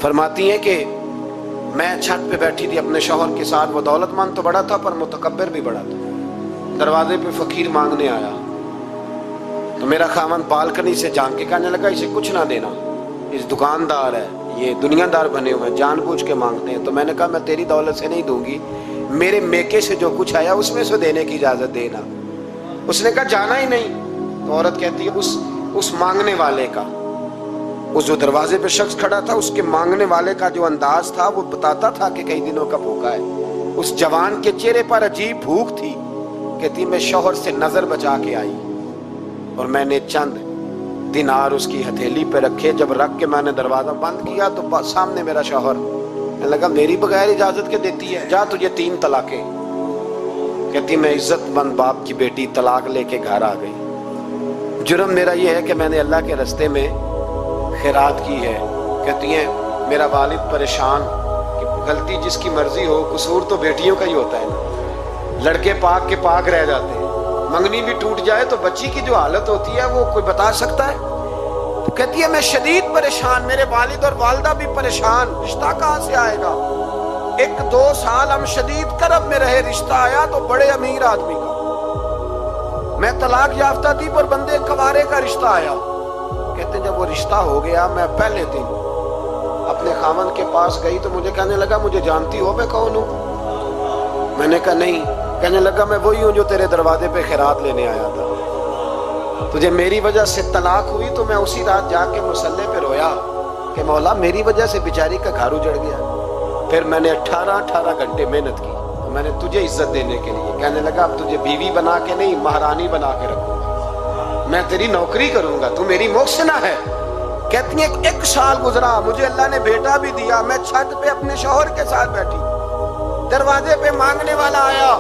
फरमाती हैं कि मैं छत पे बैठी थी अपने शौहर के साथ, वो दौलतमंद तो बड़ा था पर मुतकब्बिर भी बड़ा था। दरवाजे पे फकीर मांगने आया तो मेरा खामन बालकनी से झांक के कहने लगा इसे कुछ ना देना, इस दुकानदार है, ये दुनियादार बने हुए हैं, जानबूझ के मांगते हैं। तो मैंने कहा मैं तेरी दौलत से नहीं दूंगी, मेरे मेके से जो कुछ आया उसमें से देने की इजाजत देना। उसने कहा जाना ही नहीं। तो औरत कहती है उस मांगने वाले का, उस जो दरवाजे पे शख्स खड़ा था, उसके मांगने वाले का जो अंदाज था वो बताता था कि कई दिनों का भूखा है। उस जवान के चेहरे पर अजीब भूख थी। कहती मैं शौहर से नजर बचा के आई और मैंने चंद दिनार उसकी हथेली पे रखे। जब रख के मैंने दरवाजा बंद किया तो सामने मेरा शौहर। मैं लगा मेरी बगैर इजाजत के देती है, जा तुझे 3 तलाकें। कहती मैं इज्जतमंद बाप की बेटी तलाक लेके घर आ गई। जुर्म मेरा ये है कि मैंने अल्लाह के रास्ते में खैरात की है। कहती हैं मेरा वालिद परेशान कि गलती जिसकी मर्जी हो, कसूर तो बेटियों का ही होता है ना। लड़के पाक के पाक रह जाते हैं, मंगनी भी टूट जाए तो बच्ची की जो हालत होती है वो कोई बता सकता है। तो कहती है मैं शदीद परेशान, मेरे वालिद और वालदा भी परेशान, रिश्ता कहाँ से आएगा। 1-2 साल हम शदीद करब में रहे, रिश्ता आया तो बड़े अमीर आदमी का। मैं तलाक याफ्ता थी पर बंदे कवारे का रिश्ता आया। कहते जब वो रिश्ता हो गया, मैं पहले दिन अपने खामन के पास गई तो मुझे कहने लगा मुझे जानती हो मैं कौन हूँ। मैंने कहा नहीं। कहने लगा मैं वही हूँ जो तेरे दरवाजे पे खैरात लेने आया था। तुझे मेरी वजह से तलाक हुई तो मैं उसी रात जाके मुसल्ले पे रोया कि मौला मेरी वजह से बेचारी का घर उजड़ गया। फिर मैंने 18 घंटे मेहनत की तो मैंने तुझे इज्जत देने के लिए। कहने लगा अब तुझे बीवी बना के नहीं महारानी बना के रखूंगा, मैं तेरी नौकरी करूंगा, तू मेरी मोहसिना है। कहती है 1 साल गुजरा, मुझे अल्लाह ने बेटा भी दिया। मैं छत पे अपने शौहर के साथ बैठी, दरवाजे पे मांगने वाला आया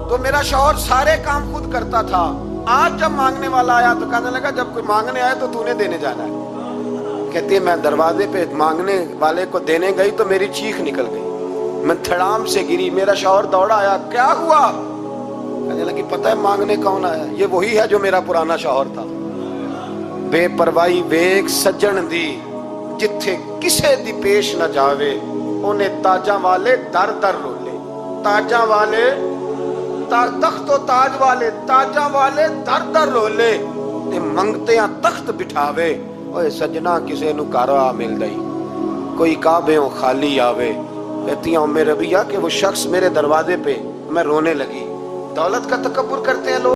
तो मेरा शौहर सारे काम खुद करता था। आज जब मांगने वाला आया तो कहने लगा जब कोई मांगने आया तो तूने देने जाना है। कहती है मैं दरवाजे पे मांगने वाले को देने गई तो मेरी चीख निकल गई, मैं धड़ाम से गिरी। मेरा शौहर दौड़ा आया, क्या हुआ। कहने लगी पता है मांगने कौन आया, ये वही है जो मेरा पुराना शौहर था। बेपरवाही वेख सज्जन दी जिथे किसे दी पेश न जावे, उन्हें ताजा वाले दर दर रोले। ताजा वाले तख्त ताज वाले, ताजा वाले दर दर रोले ते मंगते तख्त बिठावे। ओए सजना किसे नु घर आ मिलदा ही, कोई काबे खाली आवे। कहती हूँ मेरे रबिया कि वो शख्स मेरे दरवाजे पे, मैं रोने लगी। दौलत का तकब्बुर करते हैं लोग।